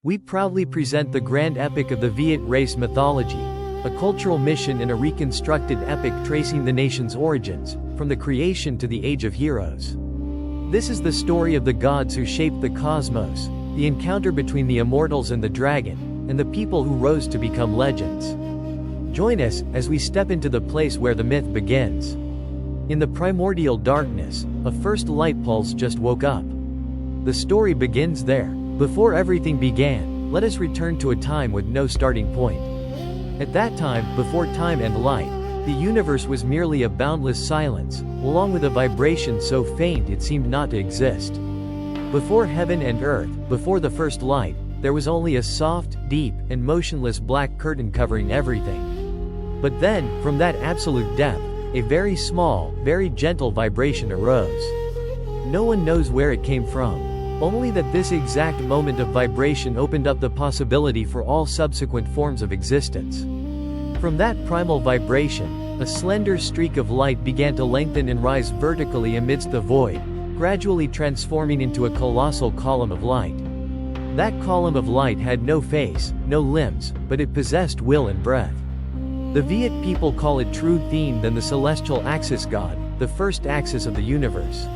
We proudly present the grand epic of the Viet race mythology, a cultural mission and a reconstructed epic tracing the nation's origins, from the creation to the age of heroes. This is the story of the gods who shaped the cosmos, the encounter between the immortals and the dragon, and the people who rose to become legends. Join us as we step into the place where the myth begins. In the primordial darkness, a first light pulse just woke up. The story begins there. Before everything began, let us return to a time with no starting point. At that time, before time and light, the universe was merely a boundless silence, along with a vibration so faint it seemed not to exist. Before heaven and earth, before the first light, there was only a soft, deep, and motionless black curtain covering everything. But then, from that absolute depth, a very small, very gentle vibration arose. No one knows where it came from. Only that this exact moment of vibration opened up the possibility for all subsequent forms of existence. From that primal vibration, a slender streak of light began to lengthen and rise vertically amidst the void, gradually transforming into a colossal column of light. That column of light had no face, no limbs, but it possessed will and breath. The Viet people call it True Thien than the celestial axis god, the first axis of the universe.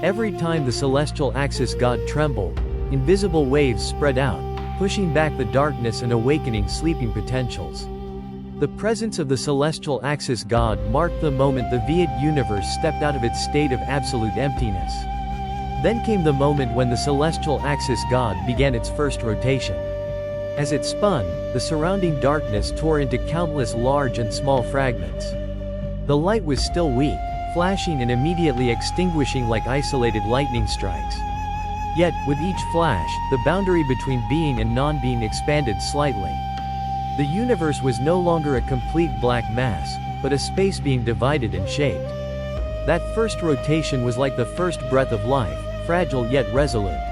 Every time the celestial axis god trembled, invisible waves spread out, pushing back the darkness and awakening sleeping potentials. The presence of the celestial axis god marked the moment the Viet universe stepped out of its state of absolute emptiness. Then came the moment when the celestial axis god began its first rotation. As it spun, the surrounding darkness tore into countless large and small fragments. The light was still weak, flashing and immediately extinguishing like isolated lightning strikes. Yet, with each flash, the boundary between being and non-being expanded slightly. The universe was no longer a complete black mass, but a space being divided and shaped. That first rotation was like the first breath of life, fragile yet resolute.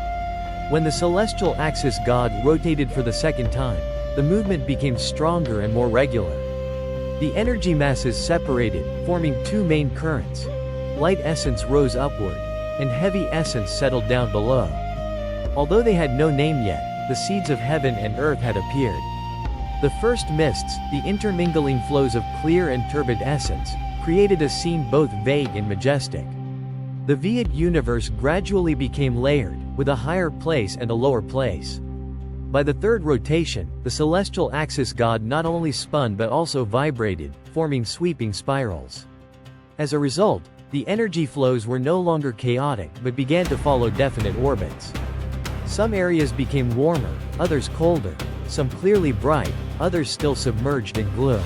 When the celestial axis god rotated for the second time, the movement became stronger and more regular. The energy masses separated, forming two main currents. Light essence rose upward, and heavy essence settled down below. Although they had no name yet, the seeds of heaven and earth had appeared. The first mists, the intermingling flows of clear and turbid essence, created a scene both vague and majestic. The Viet universe gradually became layered, with a higher place and a lower place. By the third rotation, the celestial axis god not only spun but also vibrated, forming sweeping spirals. As a result, the energy flows were no longer chaotic but began to follow definite orbits. Some areas became warmer, others colder, some clearly bright, others still submerged in gloom.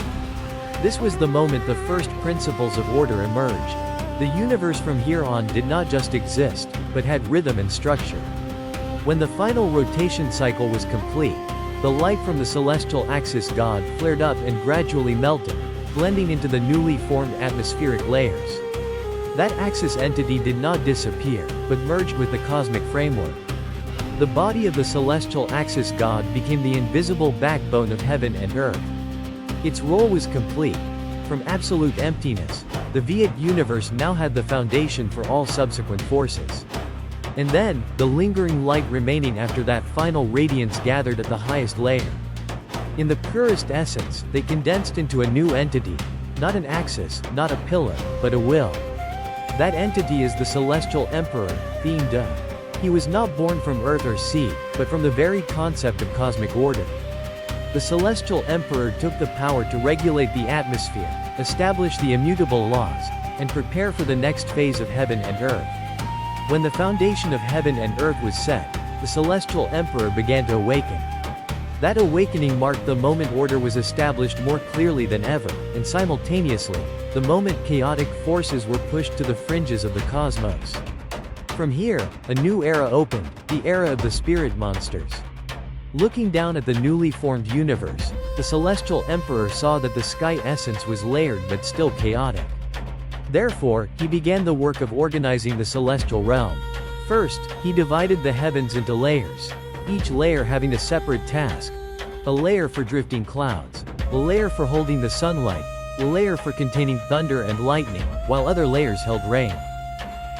This was the moment the first principles of order emerged. The universe from here on did not just exist, but had rhythm and structure. When the final rotation cycle was complete, the light from the celestial axis god flared up and gradually melted, blending into the newly formed atmospheric layers. That axis entity did not disappear, but merged with the cosmic framework. The body of the celestial axis god became the invisible backbone of heaven and earth. Its role was complete. From absolute emptiness, the Viet universe now had the foundation for all subsequent forces. And then, the lingering light remaining after that final radiance gathered at the highest layer. In the purest essence, they condensed into a new entity, not an axis, not a pillar, but a will. That entity is the celestial emperor, Thien De. He was not born from earth or sea, but from the very concept of cosmic order. The celestial emperor took the power to regulate the atmosphere, establish the immutable laws, and prepare for the next phase of heaven and earth. When the foundation of heaven and earth was set, the celestial emperor began to awaken. That awakening marked the moment order was established more clearly than ever, and simultaneously, the moment chaotic forces were pushed to the fringes of the cosmos. From here, a new era opened, the era of the spirit monsters. Looking down at the newly formed universe, the celestial emperor saw that the sky essence was layered but still chaotic. Therefore, he began the work of organizing the celestial realm. First, he divided the heavens into layers, each layer having a separate task. A layer for drifting clouds, a layer for holding the sunlight, a layer for containing thunder and lightning, while other layers held rain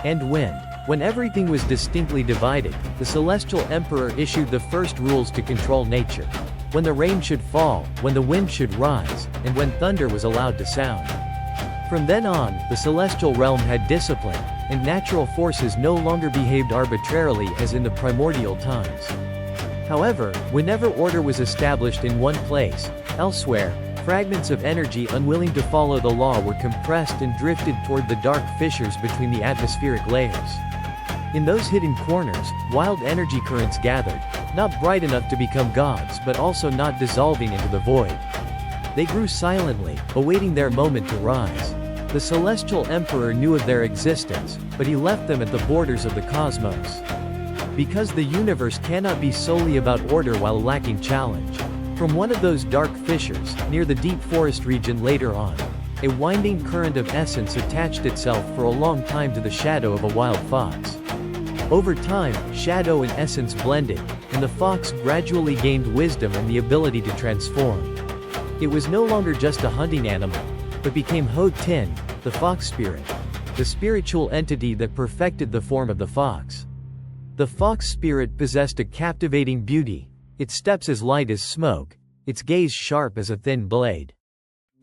and wind. When everything was distinctly divided, the celestial emperor issued the first rules to control nature. When the rain should fall, when the wind should rise, and when thunder was allowed to sound. From then on, the celestial realm had discipline, and natural forces no longer behaved arbitrarily as in the primordial times. However, whenever order was established in one place, elsewhere, fragments of energy unwilling to follow the law were compressed and drifted toward the dark fissures between the atmospheric layers. In those hidden corners, wild energy currents gathered, not bright enough to become gods but also not dissolving into the void. They grew silently, awaiting their moment to rise. The celestial emperor knew of their existence, but he left them at the borders of the cosmos. Because the universe cannot be solely about order while lacking challenge. From one of those dark fissures, near the deep forest region later on, a winding current of essence attached itself for a long time to the shadow of a wild fox. Over time, shadow and essence blended, and the fox gradually gained wisdom and the ability to transform. It was no longer just a hunting animal, but became Ho Tin, the fox spirit, the spiritual entity that perfected the form of the fox. The fox spirit possessed a captivating beauty, its steps as light as smoke, its gaze sharp as a thin blade.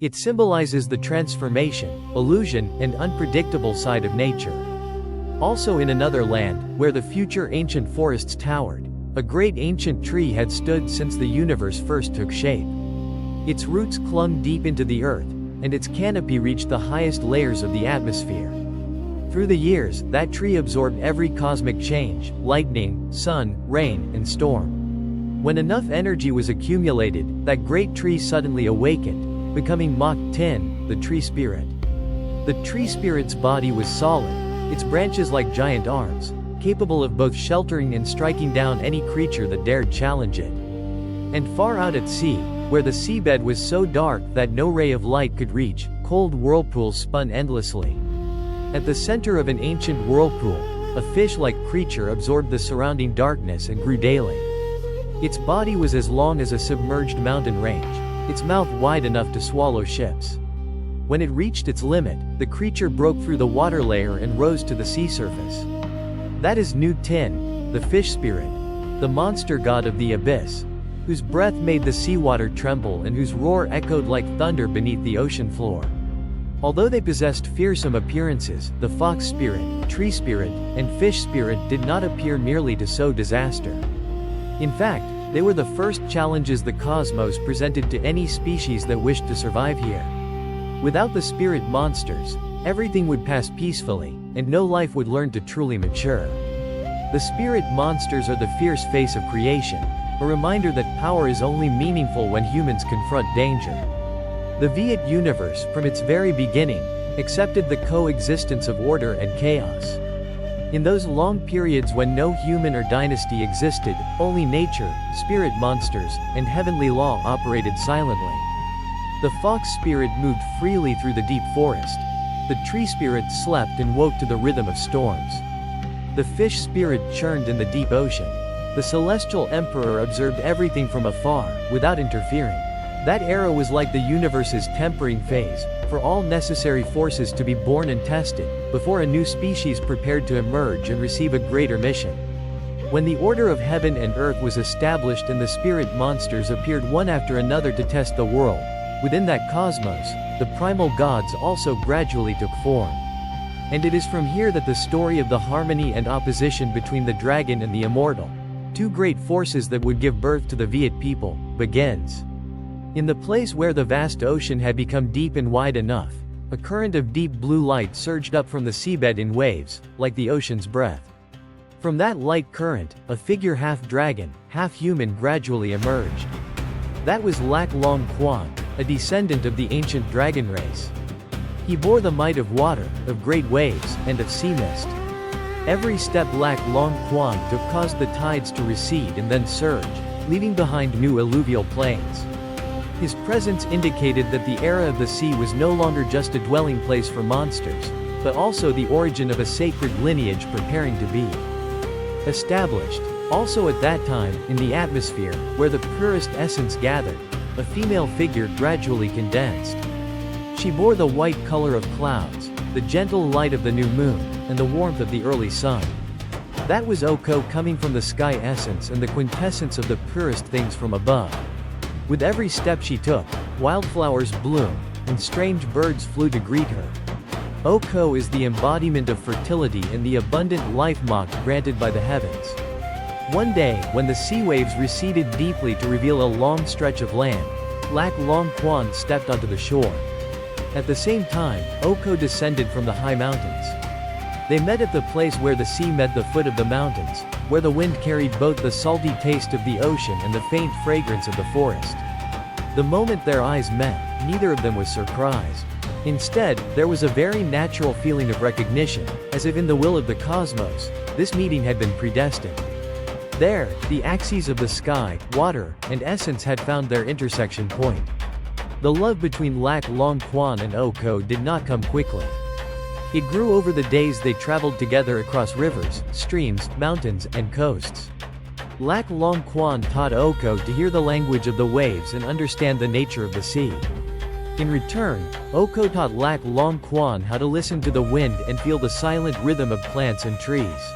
It symbolizes the transformation, illusion, and unpredictable side of nature. Also in another land, where the future ancient forests towered, a great ancient tree had stood since the universe first took shape. Its roots clung deep into the earth, and its canopy reached the highest layers of the atmosphere. Through the years, that tree absorbed every cosmic change, lightning, sun, rain, and storm. When enough energy was accumulated, that great tree suddenly awakened, becoming Mach Tin, the tree spirit. The tree spirit's body was solid, its branches like giant arms, capable of both sheltering and striking down any creature that dared challenge it. And far out at sea, where the seabed was so dark that no ray of light could reach, cold whirlpools spun endlessly. At the center of an ancient whirlpool, a fish-like creature absorbed the surrounding darkness and grew daily. Its body was as long as a submerged mountain range, its mouth wide enough to swallow ships. When it reached its limit, the creature broke through the water layer and rose to the sea surface. That is Nu Tin, the fish spirit, the monster god of the abyss, whose breath made the seawater tremble and whose roar echoed like thunder beneath the ocean floor. Although they possessed fearsome appearances, the fox spirit, tree spirit, and fish spirit did not appear merely to sow disaster. In fact, they were the first challenges the cosmos presented to any species that wished to survive here. Without the spirit monsters, everything would pass peacefully, and no life would learn to truly mature. The spirit monsters are the fierce face of creation, a reminder that power is only meaningful when humans confront danger. The Viet universe, from its very beginning, accepted the coexistence of order and chaos. In those long periods when no human or dynasty existed, only nature, spirit monsters, and heavenly law operated silently. The fox spirit moved freely through the deep forest. The tree spirit slept and woke to the rhythm of storms. The fish spirit churned in the deep ocean. The celestial emperor observed everything from afar, without interfering. That era was like the universe's tempering phase, for all necessary forces to be born and tested, before a new species prepared to emerge and receive a greater mission. When the order of heaven and earth was established and the spirit monsters appeared one after another to test the world, within that cosmos, the primal gods also gradually took form. And it is from here that the story of the harmony and opposition between the dragon and the immortal, two great forces that would give birth to the Viet people, begins. In the place where the vast ocean had become deep and wide enough, a current of deep blue light surged up from the seabed in waves, like the ocean's breath. From that light current, a figure half dragon, half human gradually emerged. That was Lac Long Quan, a descendant of the ancient dragon race. He bore the might of water, of great waves, and of sea mist. Every step Lac Long Quan took caused the tides to recede and then surge, leaving behind new alluvial plains. His presence indicated that the era of the sea was no longer just a dwelling place for monsters, but also the origin of a sacred lineage preparing to be established. Also at that time, in the atmosphere, where the purest essence gathered, a female figure gradually condensed. She bore the white color of clouds, the gentle light of the new moon, and the warmth of the early sun. That was Oko coming from the sky essence and the quintessence of the purest things from above. With every step she took, wildflowers bloomed, and strange birds flew to greet her. Oko is the embodiment of fertility and the abundant life mock granted by the heavens. One day, when the sea waves receded deeply to reveal a long stretch of land, Lac Long Quan stepped onto the shore. At the same time, Oko descended from the high mountains. They met at the place where the sea met the foot of the mountains, where the wind carried both the salty taste of the ocean and the faint fragrance of the forest. The moment their eyes met, neither of them was surprised. Instead, there was a very natural feeling of recognition, as if in the will of the cosmos, this meeting had been predestined. There, the axes of the sky, water, and essence had found their intersection point. The love between Lac Long Quan and Oko did not come quickly. It grew over the days they traveled together across rivers, streams, mountains, and coasts. Lac Long Quan taught Oko to hear the language of the waves and understand the nature of the sea. In return, Oko taught Lac Long Quan how to listen to the wind and feel the silent rhythm of plants and trees.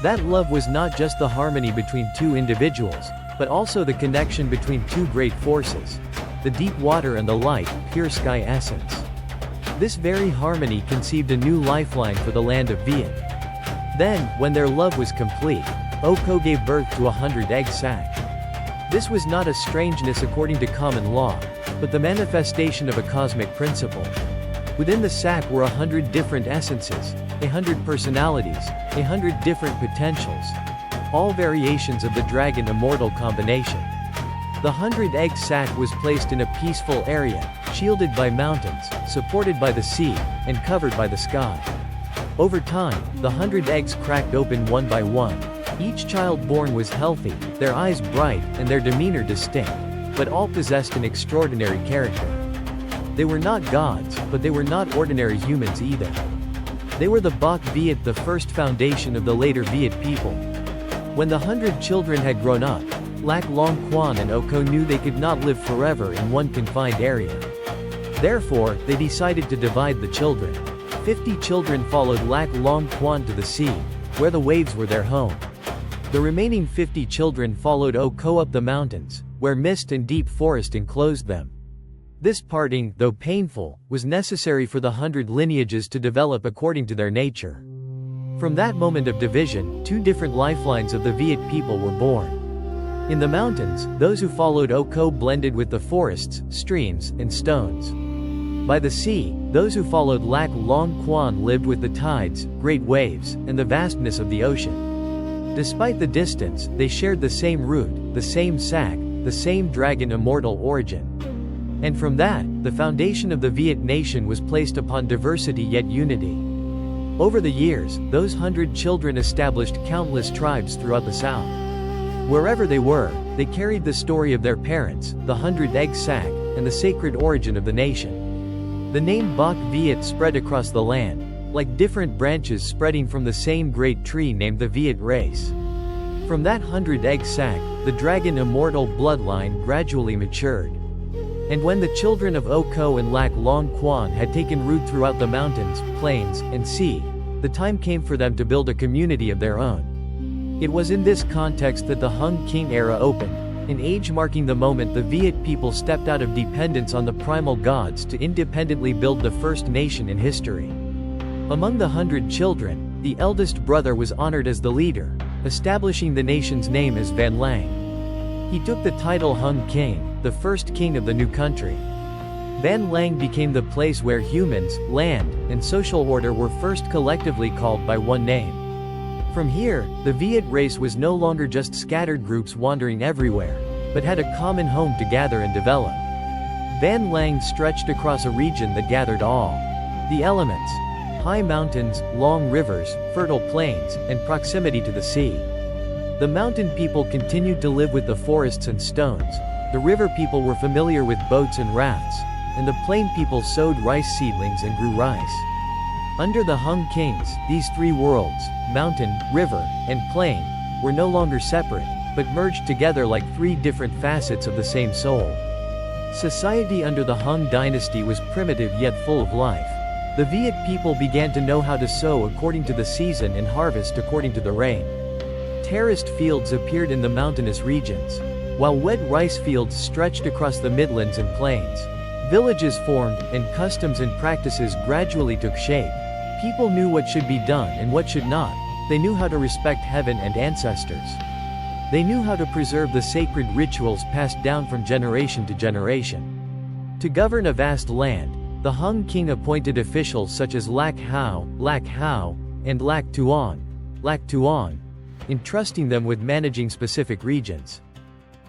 That love was not just the harmony between two individuals, but also the connection between two great forces: the deep water and the light, pure sky essence. This very harmony conceived a new lifeline for the land of Viet. Then, when their love was complete, Oko gave birth to 100 egg sac. This was not a strangeness according to common law, but the manifestation of a cosmic principle. Within the sac were 100 different essences, 100 personalities, 100 different potentials, all variations of the dragon immortal combination. The 100-egg sac was placed in a peaceful area, shielded by mountains, supported by the sea, and covered by the sky. Over time, the 100 eggs cracked open one by one. Each child born was healthy, their eyes bright, and their demeanor distinct, but all possessed an extraordinary character. They were not gods, but they were not ordinary humans either. They were the Bok Viet, the first foundation of the later Viet people. When the 100 children had grown up, Lac Long Quan and Oko knew they could not live forever in one confined area. Therefore, they decided to divide the children. 50 children followed Lac Long Quan to the sea, where the waves were their home. The remaining 50 children followed Oko up the mountains, where mist and deep forest enclosed them. This parting, though painful, was necessary for the 100 lineages to develop according to their nature. From that moment of division, two different lifelines of the Viet people were born. In the mountains, those who followed Oko blended with the forests, streams, and stones. By the sea, those who followed Lac Long Quan lived with the tides, great waves, and the vastness of the ocean. Despite the distance, they shared the same root, the same sac, the same dragon immortal origin. And from that, the foundation of the Viet nation was placed upon diversity yet unity. Over the years, those 100 children established countless tribes throughout the south. Wherever they were, they carried the story of their parents, the 100-egg sac, and the sacred origin of the nation. The name Bok Viet spread across the land, like different branches spreading from the same great tree named the Viet race. From that 100-egg sac, the dragon immortal bloodline gradually matured. And when the children of Oko and Lac Long Quan had taken root throughout the mountains, plains, and sea, the time came for them to build a community of their own. It was in this context that the Hung King era opened, an age marking the moment the Viet people stepped out of dependence on the primal gods to independently build the first nation in history. Among the 100 children, the eldest brother was honored as the leader, establishing the nation's name as Van Lang. He took the title Hung King, the first king of the new country. Van Lang became the place where humans, land, and social order were first collectively called by one name. From here, the Viet race was no longer just scattered groups wandering everywhere, but had a common home to gather and develop. Van Lang stretched across a region that gathered all the elements: high mountains, long rivers, fertile plains, and proximity to the sea. The mountain people continued to live with the forests and stones, the river people were familiar with boats and rafts, and the plain people sowed rice seedlings and grew rice. Under the Hung Kings, these three worlds, mountain, river, and plain, were no longer separate, but merged together like three different facets of the same soul. Society under the Hung dynasty was primitive yet full of life. The Viet people began to know how to sow according to the season and harvest according to the rain. Terraced fields appeared in the mountainous regions, while wet rice fields stretched across the midlands and plains. Villages formed, and customs and practices gradually took shape. People knew what should be done and what should not. They knew how to respect heaven and ancestors. They knew how to preserve the sacred rituals passed down from generation to generation. To govern a vast land, the Hung king appointed officials such as Lak Hao, and Lak Tuan, entrusting them with managing specific regions.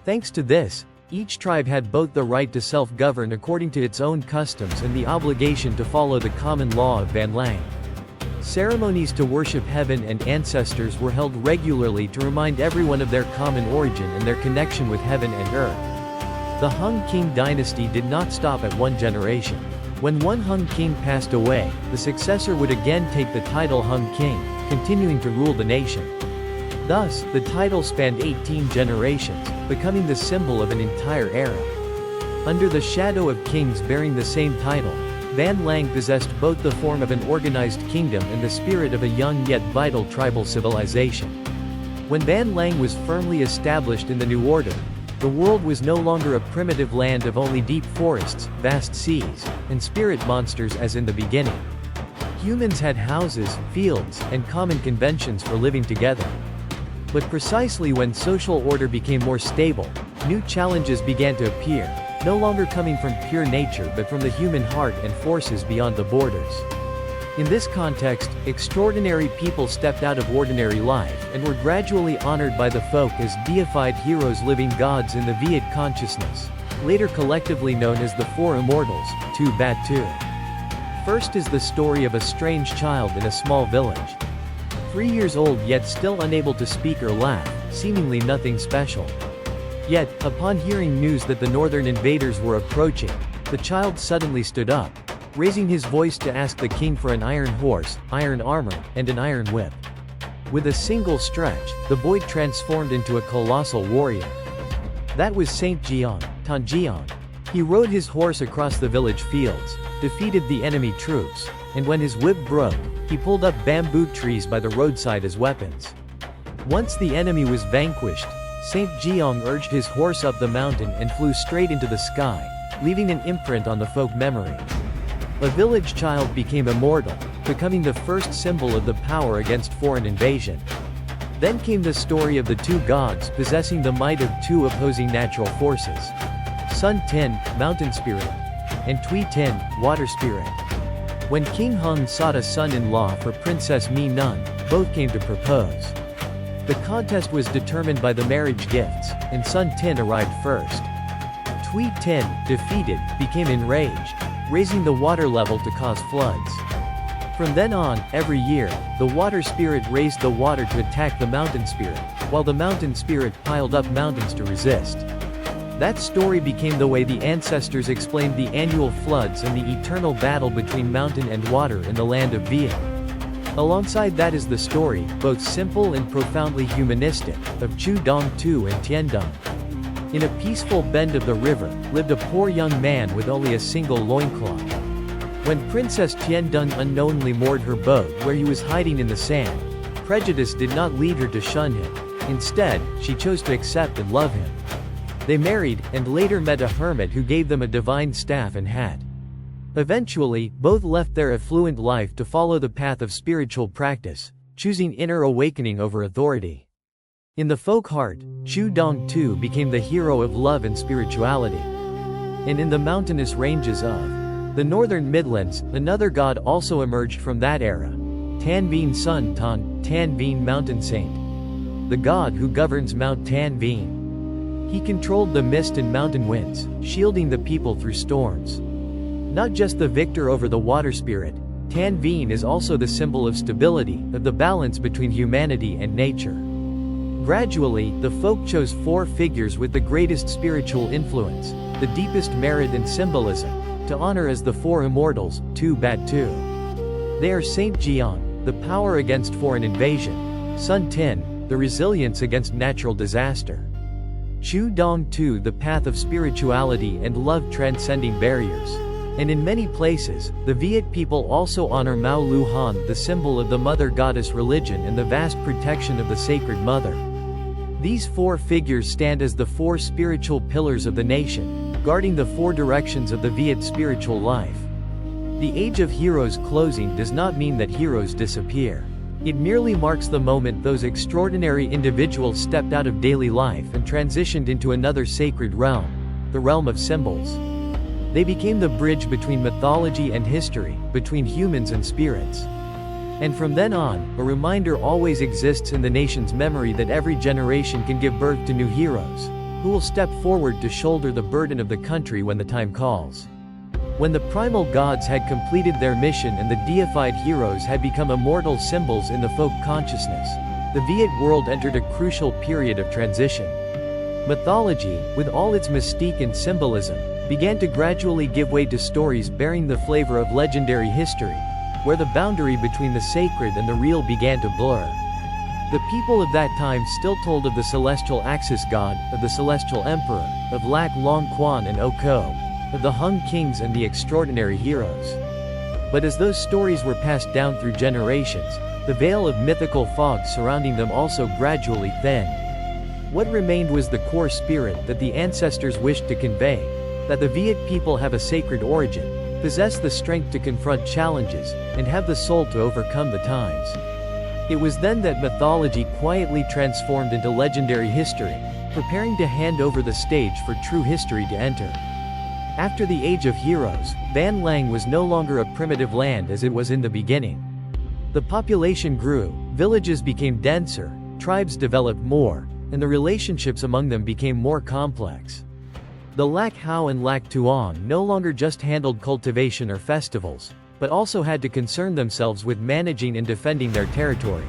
Thanks to this, each tribe had both the right to self-govern according to its own customs and the obligation to follow the common law of Van Lang. Ceremonies to worship heaven and ancestors were held regularly to remind everyone of their common origin and their connection with heaven and earth. The Hung King dynasty did not stop at one generation. When one Hung King passed away, the successor would again take the title Hung King, continuing to rule the nation. Thus, the title spanned 18 generations, becoming the symbol of an entire era. Under the shadow of kings bearing the same title, Van Lang possessed both the form of an organized kingdom and the spirit of a young yet vital tribal civilization. When Van Lang was firmly established in the new order, the world was no longer a primitive land of only deep forests, vast seas, and spirit monsters as in the beginning. Humans had houses, fields, and common conventions for living together. But precisely when social order became more stable, new challenges began to appear, no longer coming from pure nature but from the human heart and forces beyond the borders. In this context, extraordinary people stepped out of ordinary life and were gradually honored by the folk as deified heroes, living gods in the Viet consciousness, later collectively known as the Four Immortals, Tu Bat Tu. First is the story of a strange child in a small village. 3 years old yet still unable to speak or laugh, seemingly nothing special. Yet, upon hearing news that the northern invaders were approaching, the child suddenly stood up, raising his voice to ask the king for an iron horse, iron armor, and an iron whip. With a single stretch, the boy transformed into a colossal warrior. That was Saint Jiang, Tan Jiang. He rode his horse across the village fields, defeated the enemy troops, and when his whip broke, he pulled up bamboo trees by the roadside as weapons. Once the enemy was vanquished, Saint Jiang urged his horse up the mountain and flew straight into the sky, leaving an imprint on the folk memory. A village child became immortal, becoming the first symbol of the power against foreign invasion. Then came the story of the two gods possessing the might of two opposing natural forces. Sun Tin, mountain spirit, and Tui Tin, water spirit. When King Hung sought a son-in-law for Princess Mi Nun, both came to propose. The contest was determined by the marriage gifts, and Sun Tin arrived first. Tui Tin, defeated, became enraged, raising the water level to cause floods. From then on, every year, the water spirit raised the water to attack the mountain spirit, while the mountain spirit piled up mountains to resist. That story became the way the ancestors explained the annual floods and the eternal battle between mountain and water in the land of Viet. Alongside that is the story, both simple and profoundly humanistic, of Chu Dong Tu and Tien Dung. In a peaceful bend of the river, lived a poor young man with only a single loincloth. When Princess Tien Dung unknowingly moored her boat where he was hiding in the sand, prejudice did not lead her to shun him. Instead, she chose to accept and love him. They married, and later met a hermit who gave them a divine staff and hat. Eventually, both left their affluent life to follow the path of spiritual practice, choosing inner awakening over authority. In the folk heart, Chu Dong Tu became the hero of love and spirituality. And in the mountainous ranges of the northern Midlands, another god also emerged from that era. Tan Vien Sun Tan, Tan Vien Mountain Saint. The god who governs Mount Tan Vien. He controlled the mist and mountain winds, shielding the people through storms. Not just the victor over the water spirit, Tan Vien is also the symbol of stability, of the balance between humanity and nature. Gradually, the folk chose 4 figures with the greatest spiritual influence, the deepest merit and symbolism, to honor as the 4 immortals, Tu Bat Tu. They are Saint Jiang, the power against foreign invasion; Sun Tin, the resilience against natural disaster; Chu Dong Tu, the path of spirituality and love transcending barriers; And in many places, the Viet people also honor Mao Lu Han, the symbol of the mother goddess religion and the vast protection of the sacred mother. These four figures stand as the four spiritual pillars of the nation, guarding the four directions of the Viet spiritual life. The Age of Heroes closing does not mean that heroes disappear. It merely marks the moment those extraordinary individuals stepped out of daily life and transitioned into another sacred realm, the realm of symbols. They became the bridge between mythology and history, between humans and spirits. And from then on, a reminder always exists in the nation's memory that every generation can give birth to new heroes, who will step forward to shoulder the burden of the country when the time calls. When the primal gods had completed their mission and the deified heroes had become immortal symbols in the folk consciousness, the Viet world entered a crucial period of transition. Mythology, with all its mystique and symbolism, began to gradually give way to stories bearing the flavor of legendary history, where the boundary between the sacred and the real began to blur. The people of that time still told of the celestial Axis god, of the celestial emperor, of Lac Long Quan and O Ko, of the Hung kings and the extraordinary heroes. But as those stories were passed down through generations, the veil of mythical fog surrounding them also gradually thinned. What remained was the core spirit that the ancestors wished to convey, that the Viet people have a sacred origin, possess the strength to confront challenges, and have the soul to overcome the times. It was then that mythology quietly transformed into legendary history, preparing to hand over the stage for true history to enter. After the Age of Heroes, Van Lang was no longer a primitive land as it was in the beginning. The population grew, villages became denser, tribes developed more, and the relationships among them became more complex. The Lac Hao and Lac Tuong no longer just handled cultivation or festivals, but also had to concern themselves with managing and defending their territory.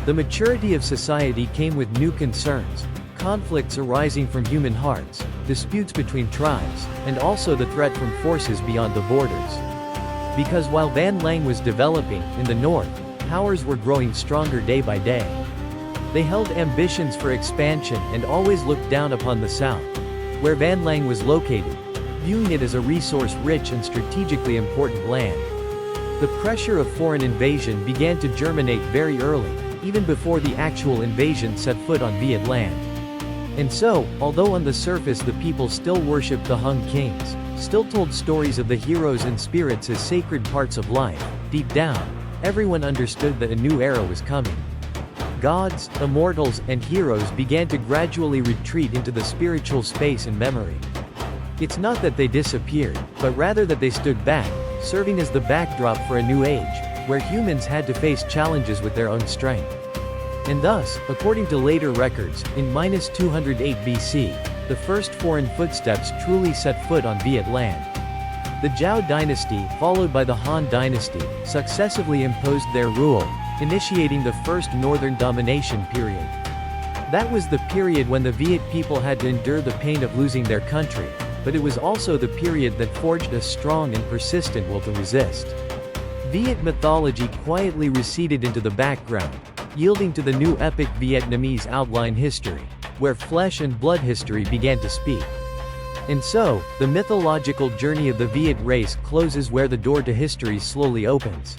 The maturity of society came with new concerns, conflicts arising from human hearts, disputes between tribes, and also the threat from forces beyond the borders. Because while Van Lang was developing, in the north, powers were growing stronger day by day. They held ambitions for expansion and always looked down upon the south, where Van Lang was located, viewing it as a resource-rich and strategically important land. The pressure of foreign invasion began to germinate very early, even before the actual invasion set foot on Viet land. And so, although on the surface the people still worshipped the Hung kings, still told stories of the heroes and spirits as sacred parts of life, deep down, everyone understood that a new era was coming. Gods, immortals, and heroes began to gradually retreat into the spiritual space and memory. It's not that they disappeared, but rather that they stood back, serving as the backdrop for a new age, where humans had to face challenges with their own strength. And thus, according to later records, in -208 BC, the first foreign footsteps truly set foot on Viet land. The Zhao dynasty, followed by the Han dynasty, successively imposed their rule, initiating the first northern domination period. That was the period when the Viet people had to endure the pain of losing their country, but it was also the period that forged a strong and persistent will to resist. Viet mythology quietly receded into the background, yielding to the new epic Vietnamese outline history, where flesh and blood history began to speak. And so, the mythological journey of the Viet race closes where the door to history slowly opens.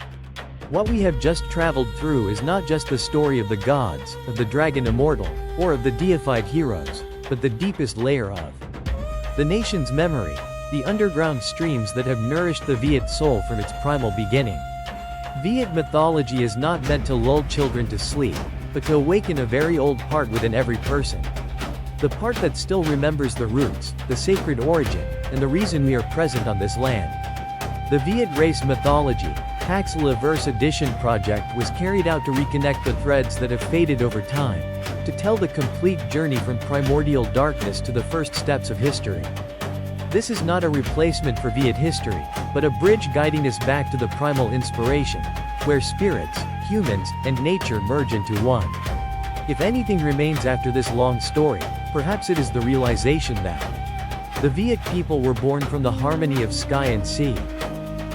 What we have just traveled through is not just the story of the gods, of the dragon immortal, or of the deified heroes, but the deepest layer of the nation's memory, the underground streams that have nourished the Viet soul from its primal beginning. Viet mythology is not meant to lull children to sleep, but to awaken a very old part within every person. The part that still remembers the roots, the sacred origin, and the reason we are present on this land. The Viet race mythology, PaxLeVerse Edition project was carried out to reconnect the threads that have faded over time, to tell the complete journey from primordial darkness to the first steps of history. This is not a replacement for Viet history, but a bridge guiding us back to the primal inspiration, where spirits, humans, and nature merge into one. If anything remains after this long story, perhaps it is the realization that the Viet people were born from the harmony of sky and sea,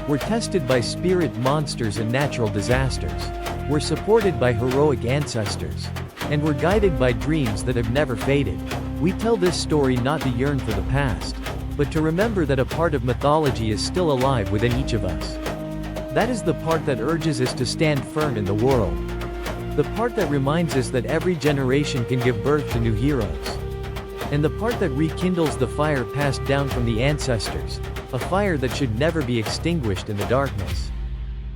were tested by spirit monsters and natural disasters, were supported by heroic ancestors, and were guided by dreams that have never faded. We tell this story not to yearn for the past, but to remember that a part of mythology is still alive within each of us. That is the part that urges us to stand firm in the world. The part that reminds us that every generation can give birth to new heroes. And the part that rekindles the fire passed down from the ancestors, a fire that should never be extinguished in the darkness.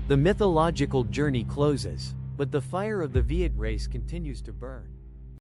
The mythological journey closes, but the fire of the Viet race continues to burn.